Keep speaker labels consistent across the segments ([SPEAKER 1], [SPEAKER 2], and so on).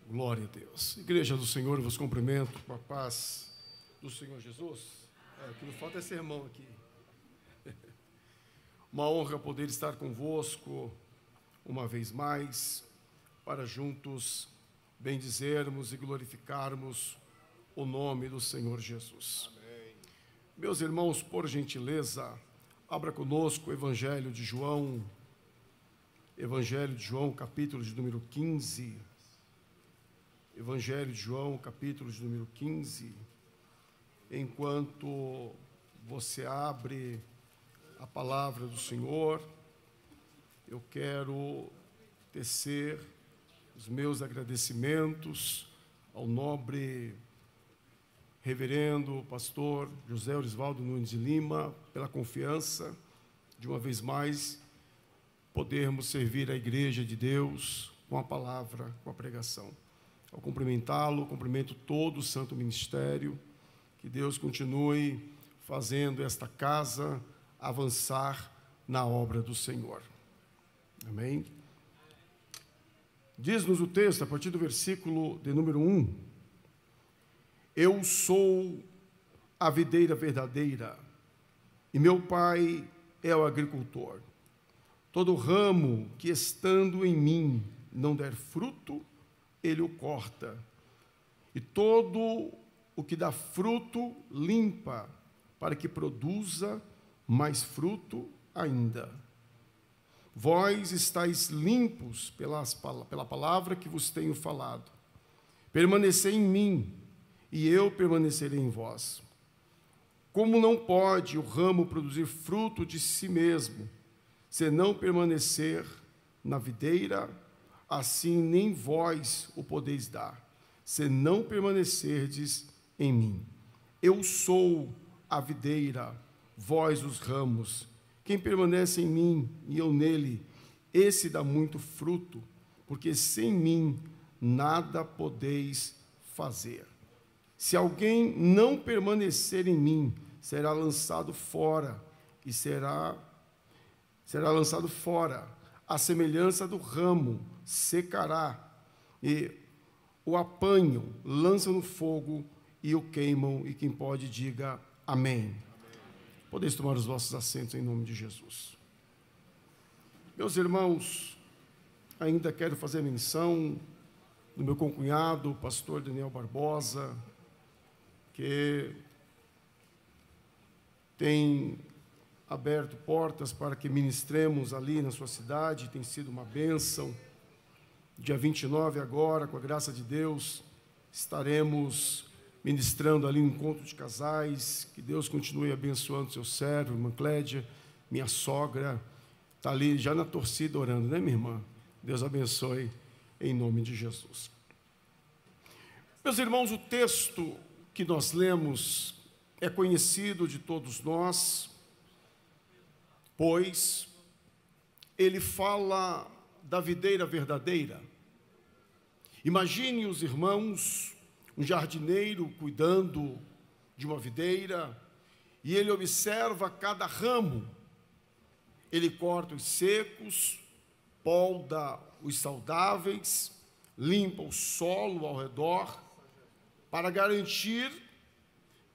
[SPEAKER 1] Glória a Deus. Igreja do Senhor, eu vos cumprimento com a paz do Senhor Jesus. O que não falta é sermão aqui. Uma honra poder estar convosco uma vez mais, para juntos bendizermos e glorificarmos o nome do Senhor Jesus. Amém. Meus irmãos, por gentileza, abra conosco o Evangelho de João, capítulo de número 15. Evangelho de João, capítulo de número 15. Enquanto você abre a palavra do Senhor, eu quero tecer os meus agradecimentos ao nobre reverendo pastor José Orisvaldo Nunes de Lima pela confiança de uma vez mais podermos servir a Igreja de Deus com a palavra, com a pregação. Ao cumprimentá-lo, cumprimento todo o santo ministério, que Deus continue fazendo esta casa avançar na obra do Senhor. Amém? Diz-nos o texto, a partir do versículo de número 1, eu sou a videira verdadeira, e meu pai é o agricultor. Todo ramo que estando em mim não der fruto, ele o corta, e todo o que dá fruto limpa, para que produza mais fruto ainda. Vós estáis limpos pela palavra que vos tenho falado. Permanecei em mim, e eu permanecerei em vós. Como não pode o ramo produzir fruto de si mesmo, se não permanecer na videira, assim nem vós o podeis dar, se não permanecerdes em mim. Eu sou a videira, vós os ramos. Quem permanece em mim e eu nele, esse dá muito fruto, porque sem mim nada podeis fazer. Se alguém não permanecer em mim, será lançado fora, e será lançado fora, a semelhança do ramo, secará, e o apanham, lançam no fogo e o queimam, e quem pode diga amém. Podeis tomar os vossos assentos em nome de Jesus. Meus irmãos, ainda quero fazer menção do meu concunhado, o pastor Daniel Barbosa, que tem aberto portas para que ministremos ali na sua cidade, tem sido uma bênção. Dia 29 agora, com a graça de Deus, estaremos ministrando ali um encontro de casais. Que Deus continue abençoando seu servo, irmã Clédia, minha sogra, está ali já na torcida orando, né, minha irmã? Deus abençoe em nome de Jesus. Meus irmãos, o texto que nós lemos é conhecido de todos nós, pois ele fala da videira verdadeira. Imagine os irmãos, um jardineiro cuidando de uma videira, e ele observa cada ramo. Ele corta os secos, polda os saudáveis, limpa o solo ao redor, para garantir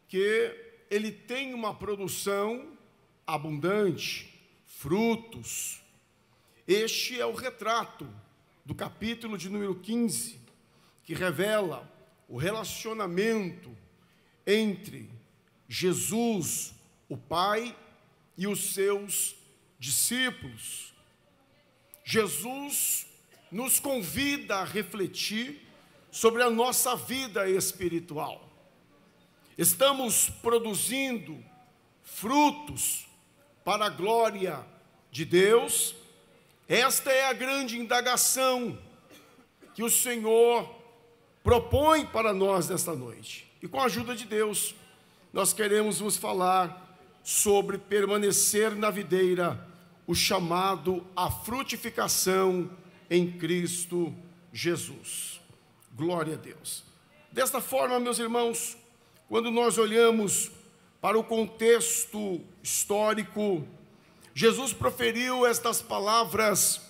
[SPEAKER 1] que ele tenha uma produção abundante, frutos. Este é o retrato do capítulo de número 15, que revela o relacionamento entre Jesus, o Pai, e os seus discípulos. Jesus nos convida a refletir sobre a nossa vida espiritual. Estamos produzindo frutos para a glória de Deus? Esta é a grande indagação que o Senhor propõe para nós nesta noite. E com a ajuda de Deus, nós queremos vos falar sobre permanecer na videira, o chamado à frutificação em Cristo Jesus. Glória a Deus. Desta forma, meus irmãos, quando nós olhamos para o contexto histórico, Jesus proferiu estas palavras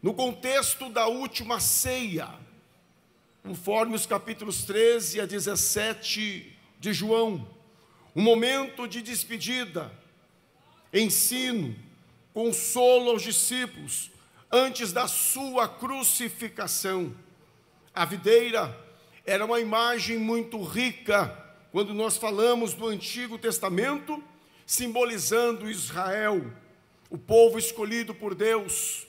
[SPEAKER 1] no contexto da última ceia. conforme os capítulos 13 a 17 de João, um momento de despedida, ensino, consolo aos discípulos, antes da sua crucificação. A videira era uma imagem muito rica, quando nós falamos do Antigo Testamento, simbolizando Israel, o povo escolhido por Deus,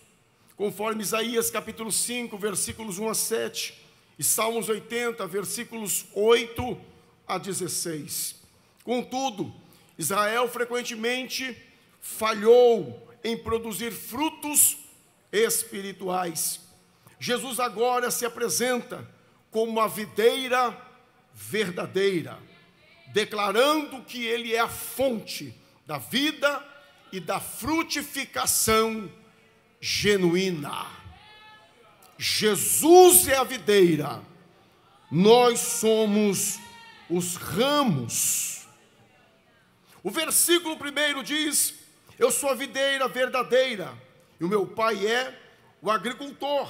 [SPEAKER 1] conforme Isaías capítulo 5, versículos 1 a 7, e Salmos 80, versículos 8 a 16. Contudo, Israel frequentemente falhou em produzir frutos espirituais. Jesus agora se apresenta como a videira verdadeira, declarando que Ele é a fonte da vida e da frutificação genuína. Jesus é a videira, nós somos os ramos. O versículo 1 diz: eu sou a videira verdadeira e o meu pai é o agricultor.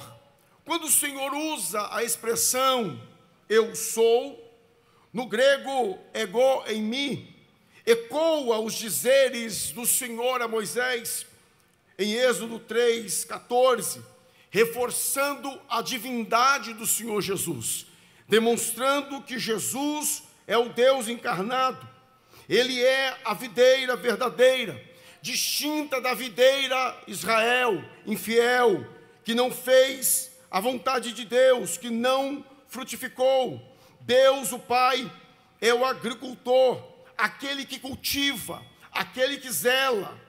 [SPEAKER 1] Quando o Senhor usa a expressão eu sou, no grego ego em mim, ecoa os dizeres do Senhor a Moisés em Êxodo 3:14, reforçando a divindade do Senhor Jesus, demonstrando que Jesus é o Deus encarnado. Ele é a videira verdadeira, distinta da videira Israel, infiel, que não fez a vontade de Deus, que não frutificou. Deus, o Pai, é o agricultor, aquele que cultiva, aquele que zela,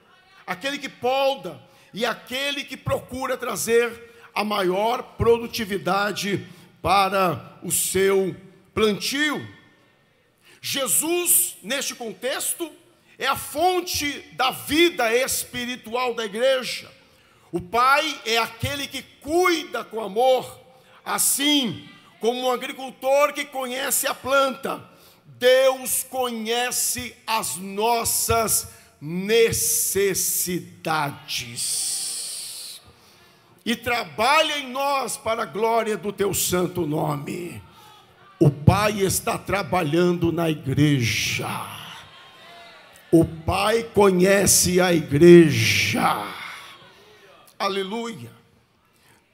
[SPEAKER 1] aquele que poda e aquele que procura trazer a maior produtividade para o seu plantio. Jesus, neste contexto, é a fonte da vida espiritual da igreja. O Pai é aquele que cuida com amor, assim como um agricultor que conhece a planta. Deus conhece as nossas necessidades e trabalha em nós para a glória do teu santo nome. O Pai está trabalhando na igreja. O Pai conhece a igreja. Aleluia.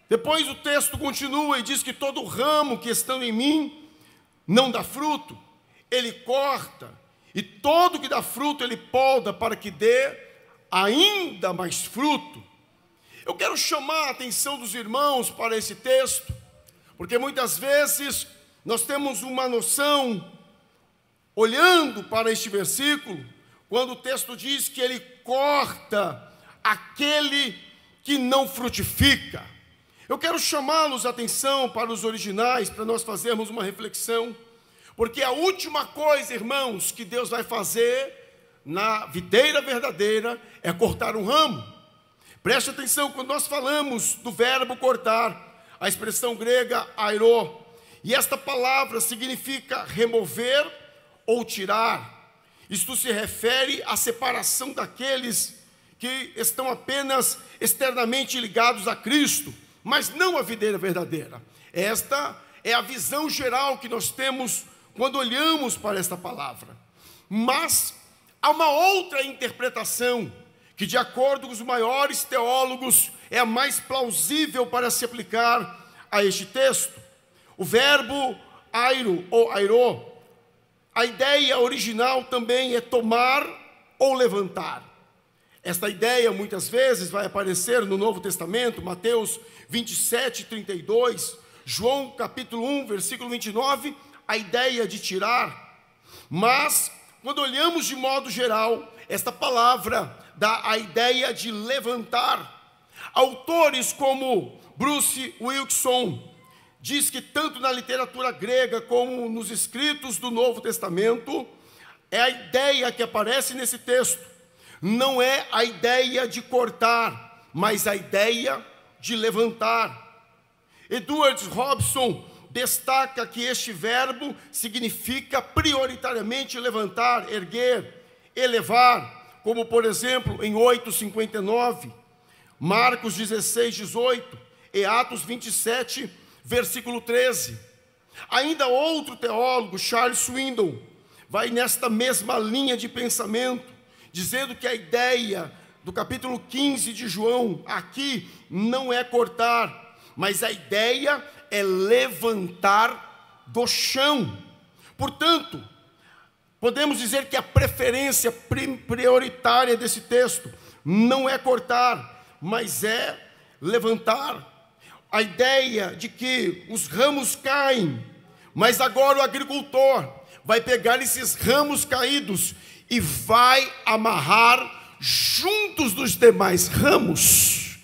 [SPEAKER 1] Depois o texto continua e diz que todo ramo que estando em mim não dá fruto, Ele corta, e todo que dá fruto Ele poda para que dê ainda mais fruto. Eu quero chamar a atenção dos irmãos para esse texto, porque muitas vezes nós temos uma noção, olhando para este versículo, quando o texto diz que Ele corta aquele que não frutifica. Eu quero chamá-los a atenção para os originais, para nós fazermos uma reflexão, porque a última coisa, irmãos, que Deus vai fazer na videira verdadeira é cortar um ramo. Preste atenção, quando nós falamos do verbo cortar, a expressão grega airô, e esta palavra significa remover ou tirar. Isto se refere à separação daqueles que estão apenas externamente ligados a Cristo, mas não a videira verdadeira. Esta é a visão geral que nós temos quando olhamos para esta palavra. Mas há uma outra interpretação, que de acordo com os maiores teólogos, é a mais plausível para se aplicar a este texto. O verbo airo ou airô, a ideia original também é tomar ou levantar. Esta ideia muitas vezes vai aparecer no Novo Testamento, Mateus 27, 32, João capítulo 1, versículo 29, a ideia de tirar. Mas, quando olhamos de modo geral, esta palavra dá a ideia de levantar. Autores como Bruce Wilkinson diz que tanto na literatura grega como nos escritos do Novo Testamento, é a ideia que aparece nesse texto. Não é a ideia de cortar, mas a ideia de levantar. Edward Robson destaca que este verbo significa prioritariamente levantar, erguer, elevar, como por exemplo em 8:59, Marcos 16:18 e Atos 27, versículo 13. Ainda outro teólogo, Charles Swindoll, vai nesta mesma linha de pensamento, dizendo que a ideia do capítulo 15 de João aqui não é cortar, mas a ideia é levantar do chão. Portanto, podemos dizer que a preferência prioritária desse texto não é cortar, mas é levantar. A ideia de que os ramos caem, mas agora o agricultor vai pegar esses ramos caídos e vai amarrar juntos dos demais ramos.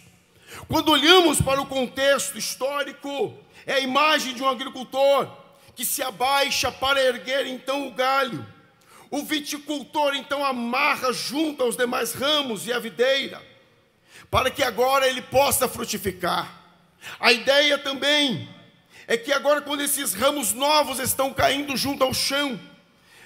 [SPEAKER 1] Quando olhamos para o contexto histórico, é a imagem de um agricultor que se abaixa para erguer então o galho. O viticultor então amarra junto aos demais ramos e a videira, para que agora ele possa frutificar. A ideia também é que agora, quando esses ramos novos estão caindo junto ao chão,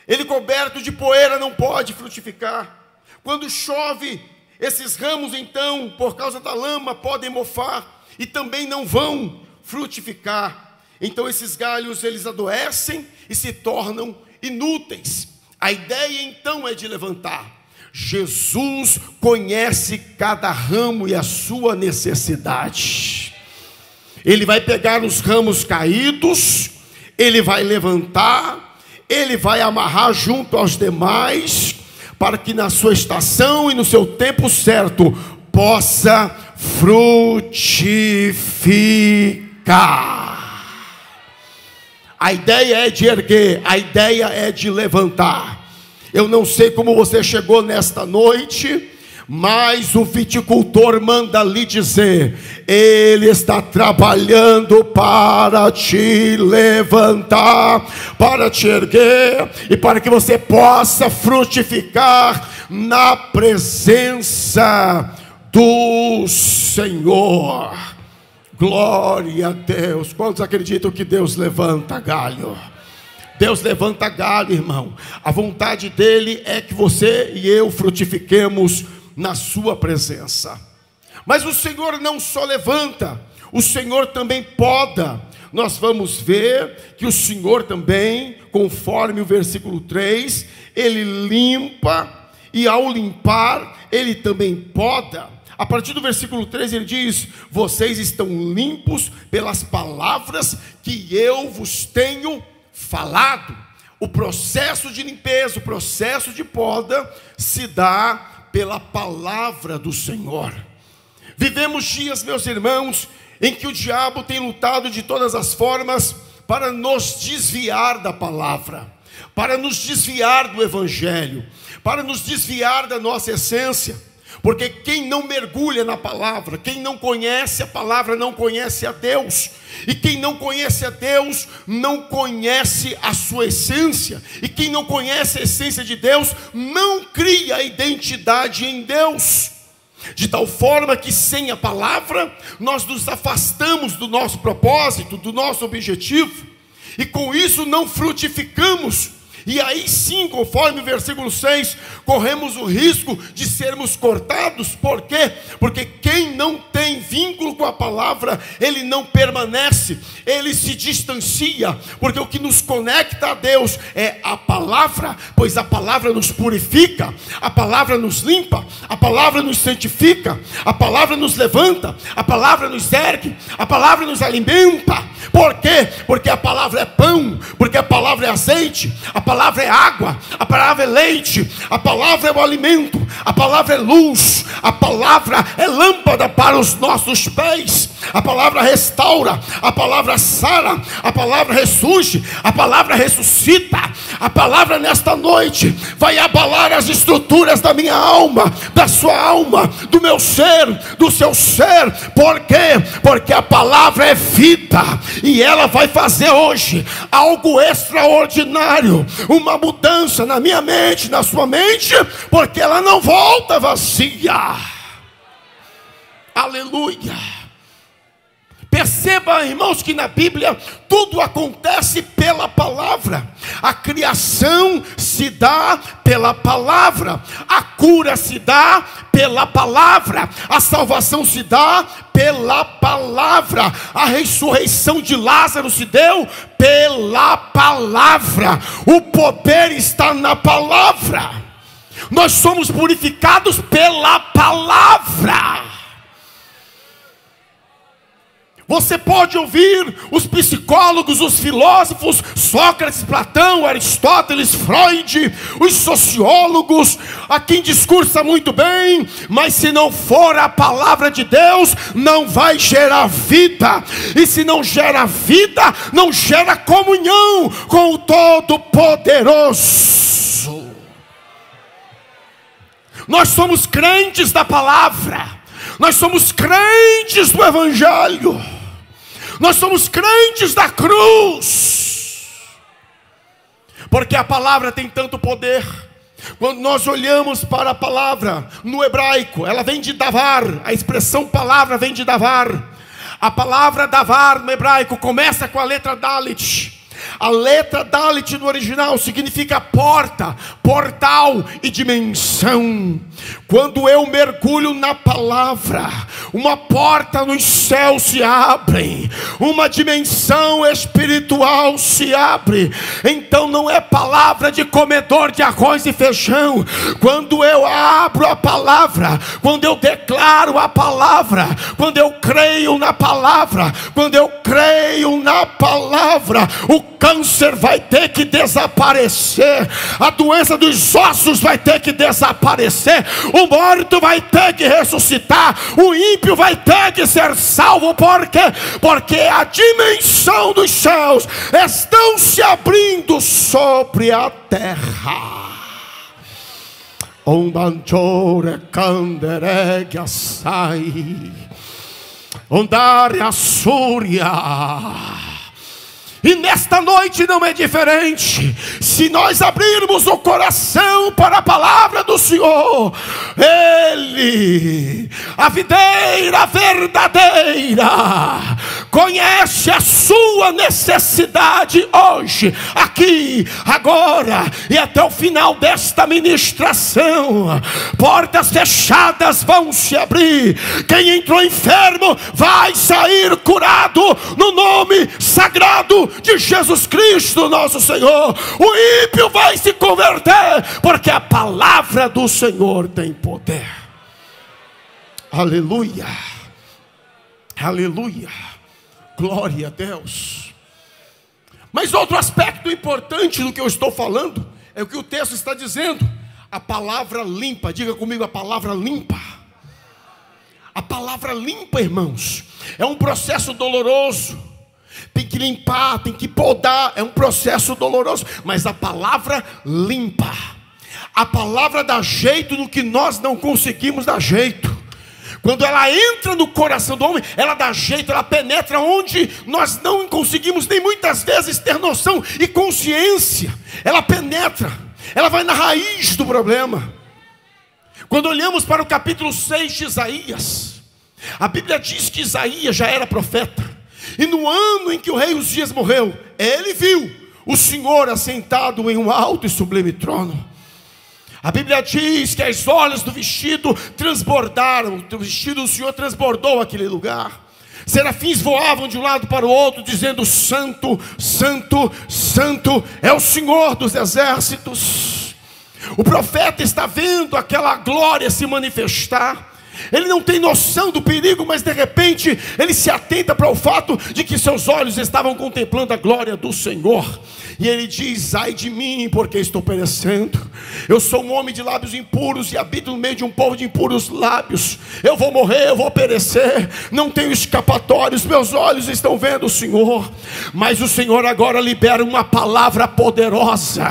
[SPEAKER 1] ele coberto de poeira não pode frutificar. Quando chove, esses ramos então, por causa da lama, podem mofar e também não vão frutificar. Então esses galhos, eles adoecem e se tornam inúteis. A ideia então é de levantar. Jesus conhece cada ramo e a sua necessidade. Ele vai pegar os ramos caídos, ele vai levantar, ele vai amarrar junto aos demais, para que na sua estação e no seu tempo certo possa frutificar. A ideia é de erguer, a ideia é de levantar. Eu não sei como você chegou nesta noite, mas o viticultor manda lhe dizer: ele está trabalhando para te levantar, para te erguer e para que você possa frutificar na presença do Senhor. Glória a Deus. Quantos acreditam que Deus levanta galho? Deus levanta galho, irmão. A vontade dele é que você e eu frutifiquemos na sua presença. Mas o Senhor não só levanta, o Senhor também poda. Nós vamos ver que o Senhor também, conforme o versículo 3, ele limpa, e ao limpar, ele também poda. A partir do versículo 3 ele diz: vocês estão limpos pelas palavras que eu vos tenho falado. O processo de limpeza, o processo de poda se dá pela palavra do Senhor. Vivemos dias, meus irmãos, em que o diabo tem lutado de todas as formas para nos desviar da palavra, para nos desviar do evangelho, para nos desviar da nossa essência. Porque quem não mergulha na palavra, quem não conhece a palavra, não conhece a Deus. E quem não conhece a Deus, não conhece a sua essência. E quem não conhece a essência de Deus, não cria a identidade em Deus. De tal forma que sem a palavra, nós nos afastamos do nosso propósito, do nosso objetivo. E com isso não frutificamos. E aí sim, conforme o versículo 6, corremos o risco de sermos cortados. Por quê? Porque quem não tem vínculo com a palavra, ele não permanece, ele se distancia. Porque o que nos conecta a Deus é a palavra, pois a palavra nos purifica, a palavra nos limpa, a palavra nos santifica, a palavra nos levanta, a palavra nos ergue, a palavra nos alimenta. Por quê? Porque a palavra é pão, porque a palavra é azeite, a palavra é água, a palavra é leite, a palavra é o alimento, a palavra é luz, a palavra é lâmpada para os nossos pés, a palavra restaura, a palavra sara, a palavra ressurge, a palavra ressuscita. A palavra nesta noite vai abalar as estruturas da minha alma, da sua alma, do meu ser, do seu ser. Por quê? Porque a palavra é vida, e ela vai fazer hoje algo extraordinário, uma mudança na minha mente, na sua mente, porque ela não volta vazia. Aleluia. Perceba, irmãos, que na Bíblia tudo acontece pela palavra. A criação se dá pela palavra, a cura se dá pela palavra, a salvação se dá pela palavra, a ressurreição de Lázaro se deu pela palavra. O poder está na palavra. Nós somos purificados pela palavra. Você pode ouvir os psicólogos, os filósofos, Sócrates, Platão, Aristóteles, Freud, os sociólogos, a quem discursa muito bem, mas se não for a palavra de Deus, não vai gerar vida. E se não gera vida, não gera comunhão com o Todo-Poderoso. Nós somos crentes da palavra. Nós somos crentes do Evangelho. Nós somos crentes da cruz. Porque a palavra tem tanto poder. Quando nós olhamos para a palavra no hebraico, ela vem de davar. A expressão palavra vem de davar. A palavra davar no hebraico começa com a letra Dalet. A letra Dalet no original significa porta, portal e dimensão. Quando eu mergulho na palavra, uma porta nos céus se abre, uma dimensão espiritual se abre. Então não é palavra de comedor de arroz e feijão. Quando eu abro a palavra, quando eu declaro a palavra, quando eu creio na palavra, quando eu creio na palavra, o câncer vai ter que desaparecer, a doença dos ossos vai ter que desaparecer, o morto vai ter que ressuscitar, o ímpio vai ter que ser salvo. Por quê? Porque a dimensão dos céus estão se abrindo sobre a terra. Ondantore candereg assai, ondare assúria. E nesta noite não é diferente. Se nós abrirmos o coração para a palavra do Senhor, Ele, a videira verdadeira, conhece a sua necessidade hoje, aqui, agora e até o final desta ministração. Portas fechadas vão se abrir. Quem entrou enfermo vai sair curado no nome sagrado de Jesus Cristo nosso Senhor. O ímpio vai se converter, porque a palavra do Senhor tem poder. Aleluia, aleluia, glória a Deus. Mas outro aspecto importante do que eu estou falando é o que o texto está dizendo. A palavra limpa, diga comigo, a palavra limpa. A palavra limpa, irmãos, é um processo doloroso. Tem que limpar, tem que podar, é um processo doloroso. Mas a palavra limpa. A palavra dá jeito no que nós não conseguimos dar jeito. Quando ela entra no coração do homem, ela dá jeito, ela penetra onde nós não conseguimos nem muitas vezes ter noção e consciência. Ela penetra, ela vai na raiz do problema. Quando olhamos para o capítulo 6 de Isaías, a Bíblia diz que Isaías já era profeta. E no ano em que o rei Uzias morreu, ele viu o Senhor assentado em um alto e sublime trono. A Bíblia diz que as orlas do vestido transbordaram, o vestido do Senhor transbordou aquele lugar. Serafins voavam de um lado para o outro, dizendo: Santo, Santo, Santo é o Senhor dos exércitos. O profeta está vendo aquela glória se manifestar. Ele não tem noção do perigo, mas de repente ele se atenta para o fato de que seus olhos estavam contemplando a glória do Senhor. E ele diz: ai de mim, porque estou perecendo. Eu sou um homem de lábios impuros e habito no meio de um povo de impuros lábios. Eu vou morrer, eu vou perecer, não tenho escapatórios, meus olhos estão vendo o Senhor. Mas o Senhor agora libera uma palavra poderosa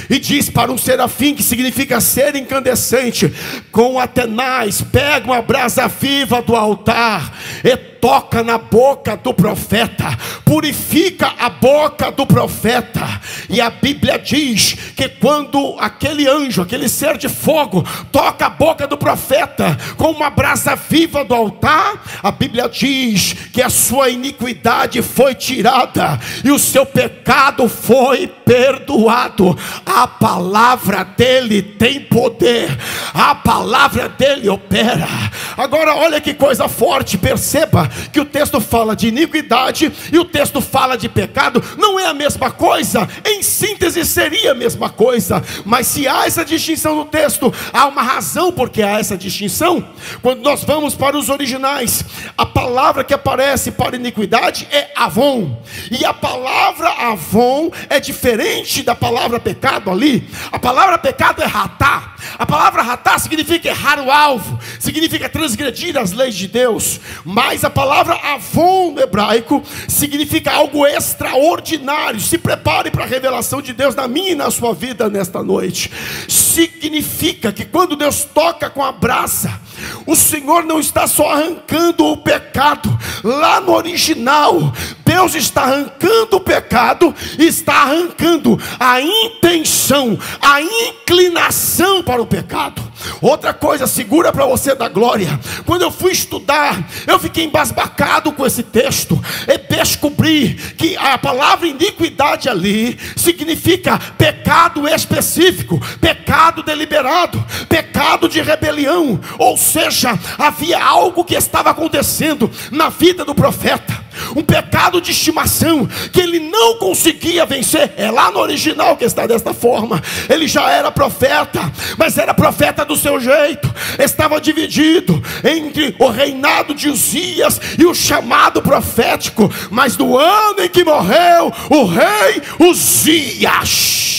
[SPEAKER 1] e diz para um serafim, que significa ser incandescente, com a tenaz, pega uma brasa viva do altar e toca na boca do profeta, purifica a boca do profeta. E a Bíblia diz que quando aquele anjo, aquele ser de fogo, toca a boca do profeta com uma brasa viva do altar, a Bíblia diz que a sua iniquidade foi tirada e o seu pecado foi perdoado. A palavra dele tem poder, a palavra dele opera. Agora olha que coisa forte, perceba que o texto fala de iniquidade e o texto fala de pecado. Não é a mesma coisa, em síntese seria a mesma coisa, mas se há essa distinção no texto, há uma razão porque há essa distinção. Quando nós vamos para os originais, a palavra que aparece para iniquidade é avon, e a palavra avon é diferente da palavra pecado ali. A palavra pecado é ratá. A palavra ratá significa errar o alvo, significa transgredir as leis de Deus. Mas a palavra avon no hebraico significa algo extraordinário. Se prepare para a revelação de Deus na minha e na sua vida nesta noite. Significa que quando Deus toca com a brasa, o Senhor não está só arrancando o pecado. Lá no original, Deus está arrancando o pecado, está arrancando a intenção, a inclinação para o pecado. Outra coisa, segura para você da glória. Quando eu fui estudar, eu fiquei embasbacado com esse texto e descobri que a palavra iniquidade ali significa pecado específico, pecado deliberado, pecado de rebelião. Ou seja, havia algo que estava acontecendo na vida do profeta, um pecado de estimação que ele não conseguia vencer. É lá no original que está desta forma. Ele já era profeta, mas era profeta do seu jeito. Estava dividido entre o reinado de Uzias e o chamado profético. Mas no ano em que morreu o rei Uzias,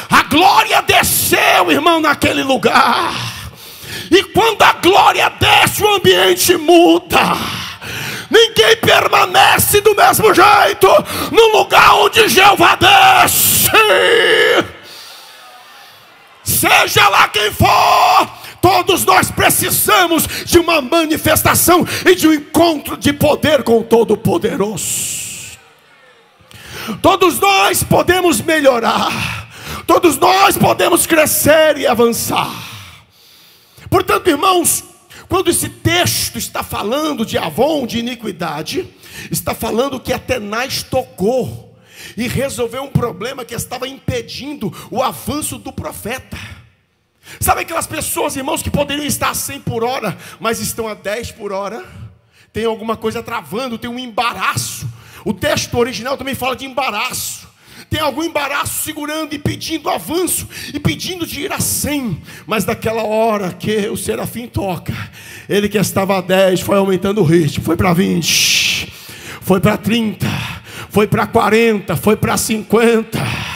[SPEAKER 1] a glória desceu, irmão, naquele lugar. E quando a glória desce, o ambiente muda. Ninguém permanece do mesmo jeito no lugar onde Jeová desce. Seja lá quem for, todos nós precisamos de uma manifestação e de um encontro de poder com o Todo-Poderoso. Todos nós podemos melhorar, todos nós podemos crescer e avançar. Portanto, irmãos, quando esse texto está falando de avon, de iniquidade, está falando que Atenaz tocou e resolveu um problema que estava impedindo o avanço do profeta. Sabe aquelas pessoas, irmãos, que poderiam estar a 100 por hora, mas estão a 10 por hora? Tem alguma coisa travando, tem um embaraço. O texto original também fala de embaraço. Tem algum embaraço segurando e pedindo avanço, e pedindo de ir a 100. Mas naquela hora que o serafim toca, ele que estava a 10 foi aumentando o ritmo. Foi para 20, foi para 30, foi para 40, foi para 50.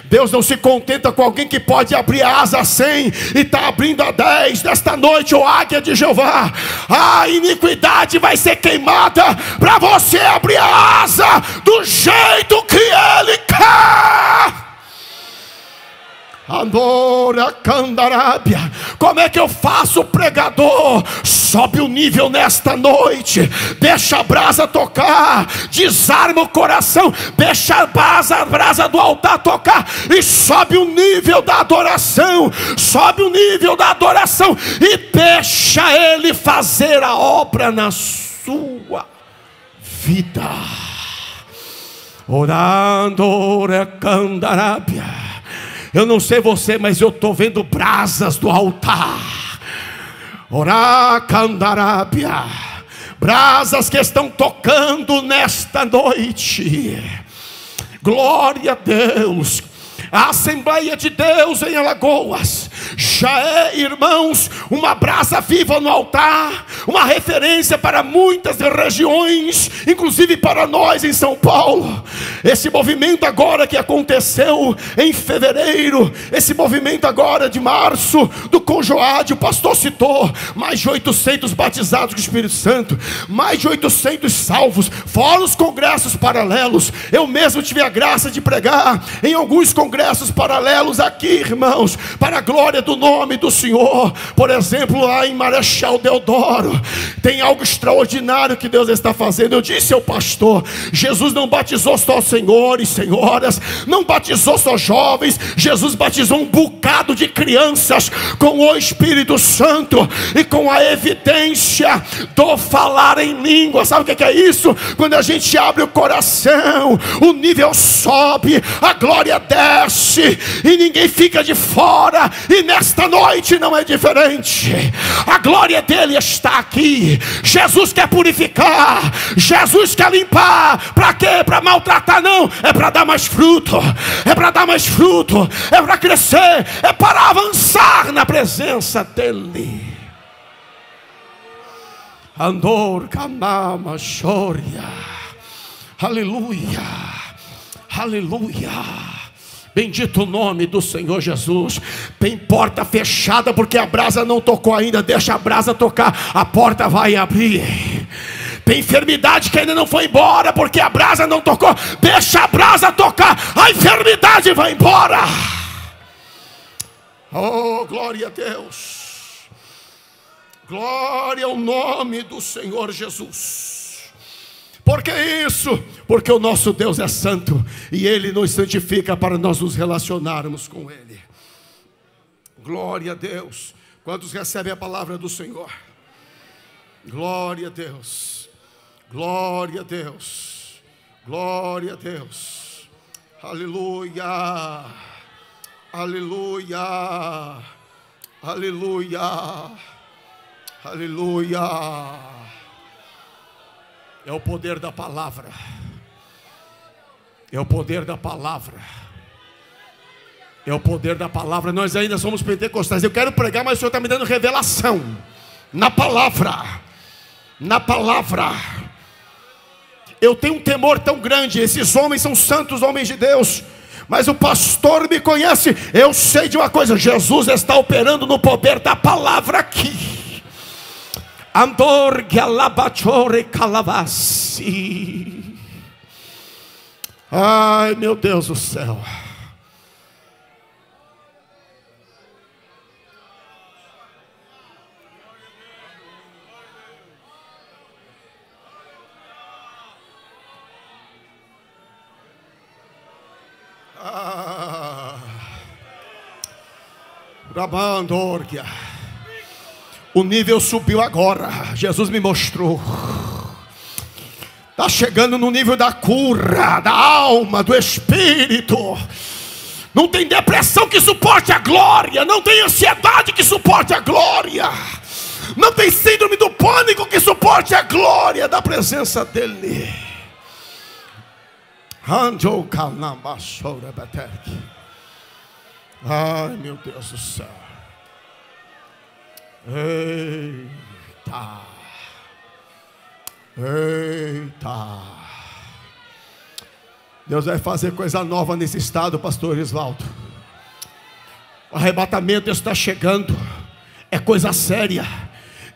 [SPEAKER 1] Deus não se contenta com alguém que pode abrir a asa a 100 e está abrindo a 10 nesta noite, ó águia de Jeová. A iniquidade vai ser queimada para você abrir a asa do jeito que Ele quer. Andora Candarábia. Como é que eu faço, pregador? Sobe o nível nesta noite. Deixa a brasa tocar. Desarma o coração. Deixa a brasa do altar tocar. E sobe o nível da adoração. Sobe o nível da adoração. E deixa Ele fazer a obra na sua vida. Orando Candarábia. Eu não sei você, mas eu estou vendo brasas do altar. Orá Candarábia. Brasas que estão tocando nesta noite. Glória a Deus. A Assembleia de Deus em Alagoas já é, irmãos, uma brasa viva no altar, uma referência para muitas regiões, inclusive para nós em São Paulo. Esse movimento agora que aconteceu em fevereiro, esse movimento agora de março, do Conjoade, o pastor citou, mais de 800 batizados com o Espírito Santo, mais de 800 salvos, fora os congressos paralelos. Eu mesmo tive a graça de pregar em alguns congressos paralelos aqui, irmãos, para a glória glória do nome do Senhor. Por exemplo, lá em Marechal Deodoro, tem algo extraordinário que Deus está fazendo. Eu disse ao pastor, Jesus não batizou só senhores e senhoras, não batizou só jovens, Jesus batizou um bocado de crianças com o Espírito Santo e com a evidência do falar em língua. Sabe o que é isso? Quando a gente abre o coração, o nível sobe, a glória desce e ninguém fica de fora. E nesta noite não é diferente. A glória dele está aqui. Jesus quer purificar, Jesus quer limpar. Para quê? Para maltratar? Não, é para dar mais fruto, é para dar mais fruto, é para crescer, é para avançar na presença dele. Andor Kanama Shoria. Aleluia, aleluia. Bendito o nome do Senhor Jesus. Tem porta fechada porque a brasa não tocou ainda. Deixa a brasa tocar, a porta vai abrir. Tem enfermidade que ainda não foi embora porque a brasa não tocou. Deixa a brasa tocar, a enfermidade vai embora. Oh, glória a Deus. Glória ao nome do Senhor Jesus. Por que isso? Porque o nosso Deus é santo e Ele nos santifica para nós nos relacionarmos com Ele. Glória a Deus. Quantos recebem a palavra do Senhor? Glória a Deus. Glória a Deus. Glória a Deus. Aleluia. Aleluia. Aleluia. Aleluia. É o poder da palavra. É o poder da palavra. É o poder da palavra. Nós ainda somos pentecostais. Eu quero pregar, mas o Senhor está me dando revelação. Na palavra. Na palavra. Eu tenho um temor tão grande. Esses homens são santos, homens de Deus. Mas o pastor me conhece. Eu sei de uma coisa. Jesus está operando no poder da palavra aqui. Andor Galabachore Calavassi. Ai, meu Deus do céu. Rabandorgia. O nível subiu agora. Jesus me mostrou. Está chegando no nível da cura, da alma, do espírito. Não tem depressão que suporte a glória. Não tem ansiedade que suporte a glória. Não tem síndrome do pânico que suporte a glória da presença dEle. Ai, meu Deus do céu. Eita. Eita. Deus vai fazer coisa nova nesse estado, pastor Isvaldo. O arrebatamento está chegando. É coisa séria.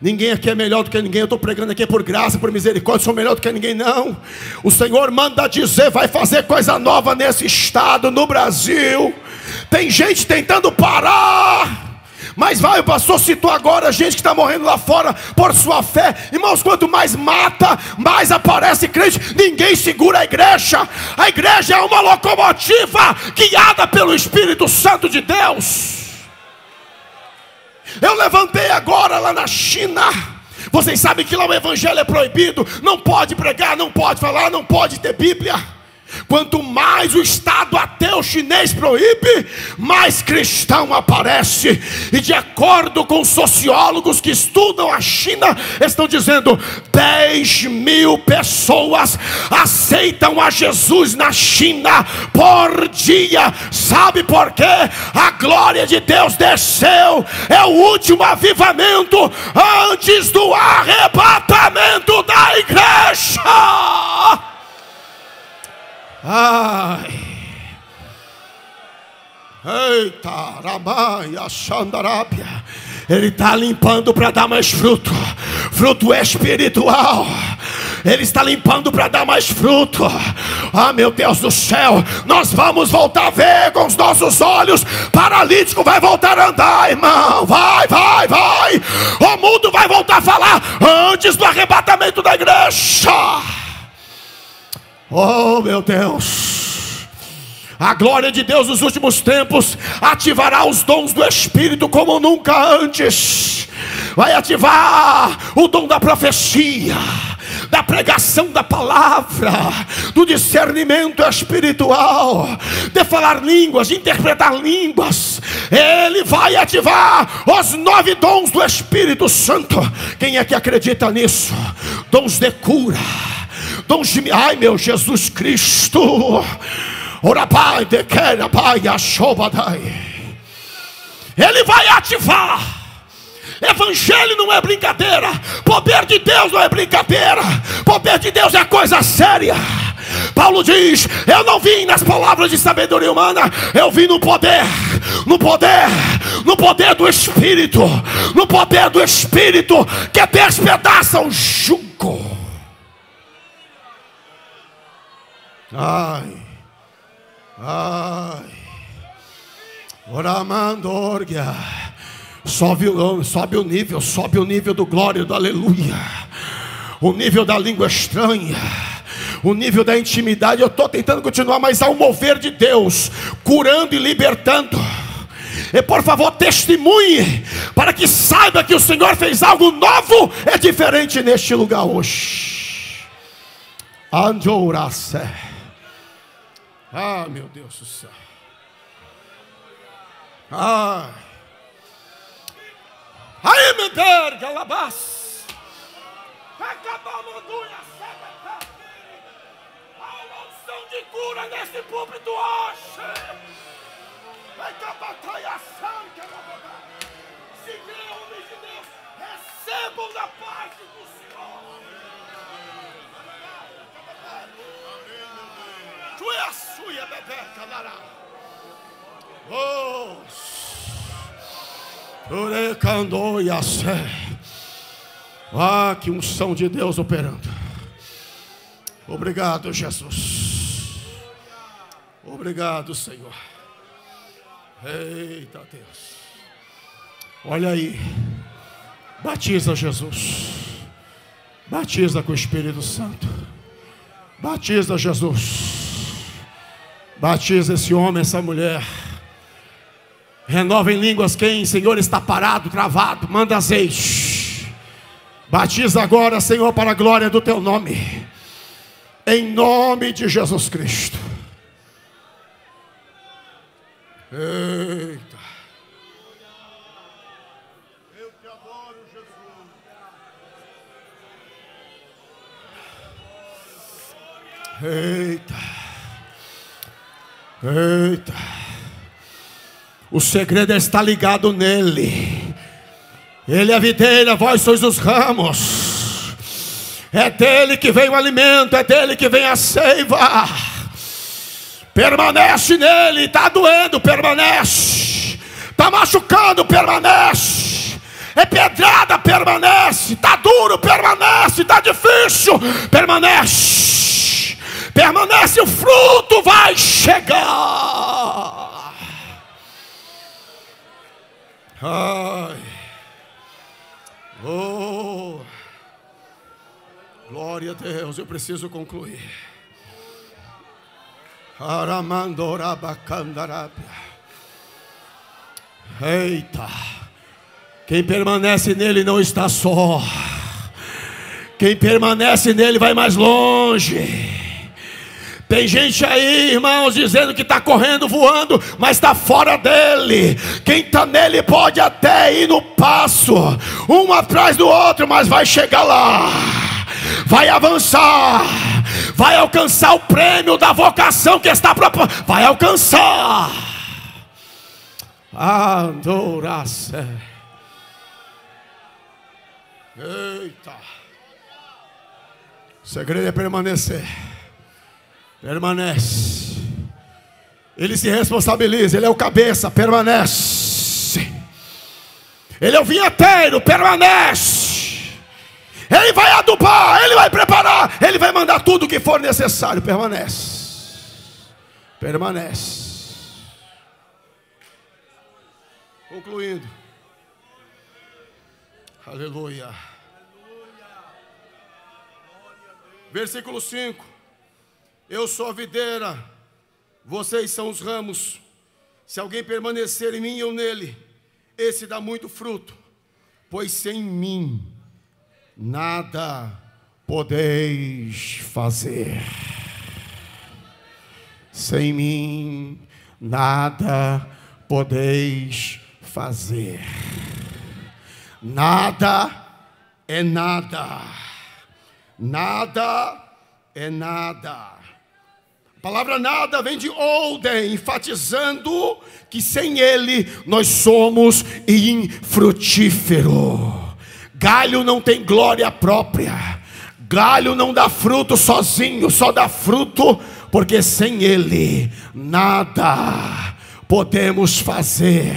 [SPEAKER 1] Ninguém aqui é melhor do que ninguém. Eu estou pregando aqui por graça, por misericórdia. Eu sou melhor do que ninguém, não. O Senhor manda dizer, vai fazer coisa nova nesse estado, no Brasil. Tem gente tentando parar, mas vai, o pastor citou agora gente que está morrendo lá fora por sua fé. Irmãos, quanto mais mata, mais aparece crente. Ninguém segura a igreja. A igreja é uma locomotiva guiada pelo Espírito Santo de Deus. Eu levantei agora lá na China. Vocês sabem que lá o evangelho é proibido. Não pode pregar, não pode falar, não pode ter Bíblia. Quanto mais o Estado ateu chinês proíbe, mais cristão aparece. E de acordo com sociólogos que estudam a China, estão dizendo 10 mil pessoas aceitam a Jesus na China por dia. Sabe por quê? A glória de Deus desceu. É o último avivamento antes do arrebatamento da igreja. Ai, eita, Ramaia, Xandarábia. Ele está limpando para dar mais fruto. Fruto espiritual. Ele está limpando para dar mais fruto. Ah, meu Deus do céu, nós vamos voltar a ver com os nossos olhos. Paralítico vai voltar a andar, irmão. Vai. O mundo vai voltar a falar antes do arrebatamento da igreja. Oh, meu Deus. A glória de Deus nos últimos tempos ativará os dons do Espírito como nunca antes. Vai ativar o dom da profecia, da pregação da palavra, do discernimento espiritual, de falar línguas, de interpretar línguas. Ele vai ativar os 9 dons do Espírito Santo. Quem é que acredita nisso? Dons de cura, dons de... Ai, meu Jesus Cristo. Ele vai ativar. Evangelho não é brincadeira. Poder de Deus não é brincadeira. Poder de Deus é coisa séria. Paulo diz: eu não vim nas palavras de sabedoria humana, eu vim no poder do Espírito, no poder do Espírito que despedaça o jugo. Oramandorgia. Sobe o nível do glória, do aleluia. O nível da língua estranha, o nível da intimidade. Eu estou tentando continuar, mas há um mover de Deus, curando e libertando. E por favor, testemunhe, para que saiba que o Senhor fez algo novo e diferente neste lugar hoje. Andorace. Ah, meu Deus do céu. Aí me derga labas. Há uma unção de cura nesse púlpito hoje. Se vê homens de Deus, recebam da parte do Senhor. Tu és a sua bebê, calará. Oh, ah, que unção de Deus operando. Obrigado, Jesus. Obrigado, Senhor. Eita Deus. Olha aí. Batiza Jesus. Batiza com o Espírito Santo. Batiza Jesus. Batiza esse homem, essa mulher. Renova em línguas quem, Senhor, está parado, travado. Manda azeite. Batiza agora, Senhor, para a glória do teu nome. Em nome de Jesus Cristo. Eita. Eu te adoro, Jesus. Eita. O segredo está ligado nele. Ele é a videira, vós sois os ramos. É dele que vem o alimento, é dele que vem a seiva. Permanece nele. Está doendo, permanece. Está machucando, permanece. É pedrada, permanece. Está duro, permanece. Está difícil, permanece. Permanece, o fruto vai chegar. Ai. Oh, glória a Deus. Eu preciso concluir. Eita. Quem permanece nele não está só. Quem permanece nele vai mais longe. Tem gente aí, irmãos, dizendo que está correndo, voando, mas está fora dele. Quem está nele pode até ir no passo, um atrás do outro, mas vai chegar lá. Vai avançar. Vai alcançar o prêmio da vocação que está proposta. Vai alcançar. Adorace. Eita. O segredo é permanecer. Permanece. Ele se responsabiliza. Ele é o cabeça. Permanece. Ele é o vinheteiro. Permanece. Ele Ele vai adubar, Ele vai preparar, Ele vai mandar tudo o que for necessário. Permanece. Concluindo. Aleluia. Versículo 5. Eu sou a videira, vocês são os ramos. Se alguém permanecer em mim e eu nele, esse dá muito fruto, pois sem mim nada podeis fazer. Sem mim nada podeis fazer. Nada é nada. Nada é nada. A palavra nada vem de Olden, enfatizando que sem ele nós somos infrutífero. Galho não tem glória própria. Galho não dá fruto sozinho, só dá fruto porque sem ele nada podemos fazer.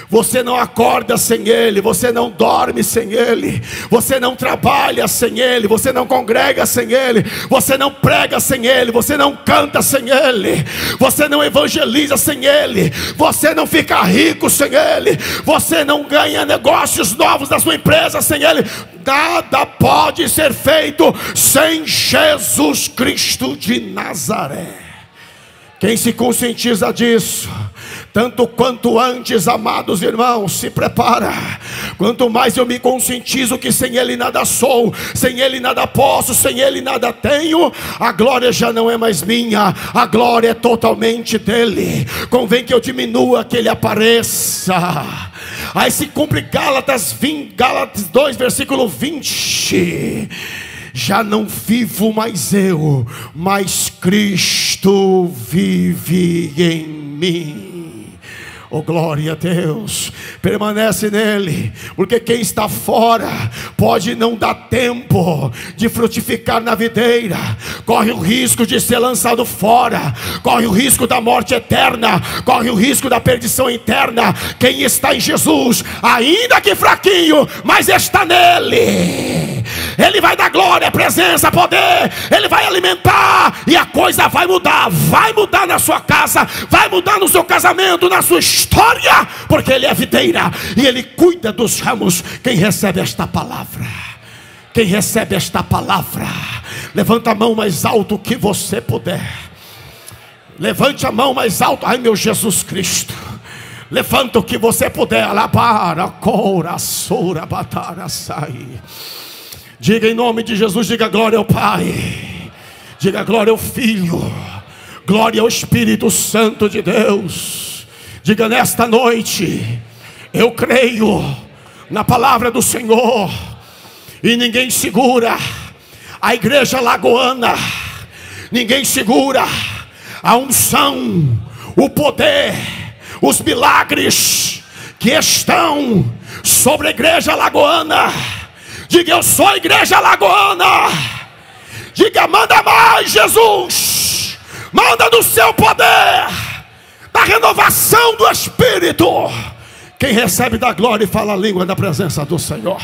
[SPEAKER 1] Você não acorda sem Ele, você não dorme sem Ele, você não trabalha sem Ele, você não congrega sem Ele, você não prega sem Ele, você não canta sem Ele, você não evangeliza sem Ele, você não fica rico sem Ele, você não ganha negócios novos da sua empresa sem Ele. Nada pode ser feito sem Jesus Cristo de Nazaré. Quem se conscientiza disso, tanto quanto antes, amados irmãos, se prepara. Quanto mais eu me conscientizo que sem Ele nada sou, sem Ele nada posso, sem Ele nada tenho, a glória já não é mais minha, a glória é totalmente dEle. Convém que eu diminua, que Ele apareça. Aí se cumpre Gálatas 2, versículo 20. Já não vivo mais eu, mas Cristo vive em mim. Oh, glória a Deus. Permanece nele, porque quem está fora pode não dar tempo de frutificar na videira, corre o risco de ser lançado fora, corre o risco da morte eterna, corre o risco da perdição interna. Quem está em Jesus, ainda que fraquinho, mas está nele, Ele vai dar glória, presença, poder, Ele vai alimentar, e a coisa vai mudar na sua casa, vai mudar no seu casamento, na sua história, porque Ele é videira e Ele cuida dos ramos. Quem recebe esta palavra? Quem recebe esta palavra? Levanta a mão mais alto que você puder. Levante a mão mais alto. Ai, meu Jesus Cristo. Levanta o que você puder. Diga em nome de Jesus, diga glória ao Pai, diga glória ao Filho, glória ao Espírito Santo de Deus. Diga nesta noite: eu creio na palavra do Senhor, e ninguém segura a igreja lagoana, ninguém segura a unção, o poder, os milagres que estão sobre a igreja lagoana. Diga: eu sou a igreja lagoana. Diga: manda mais, Jesus, manda do seu poder, da renovação do Espírito. Quem recebe da glória e fala a língua da presença do Senhor.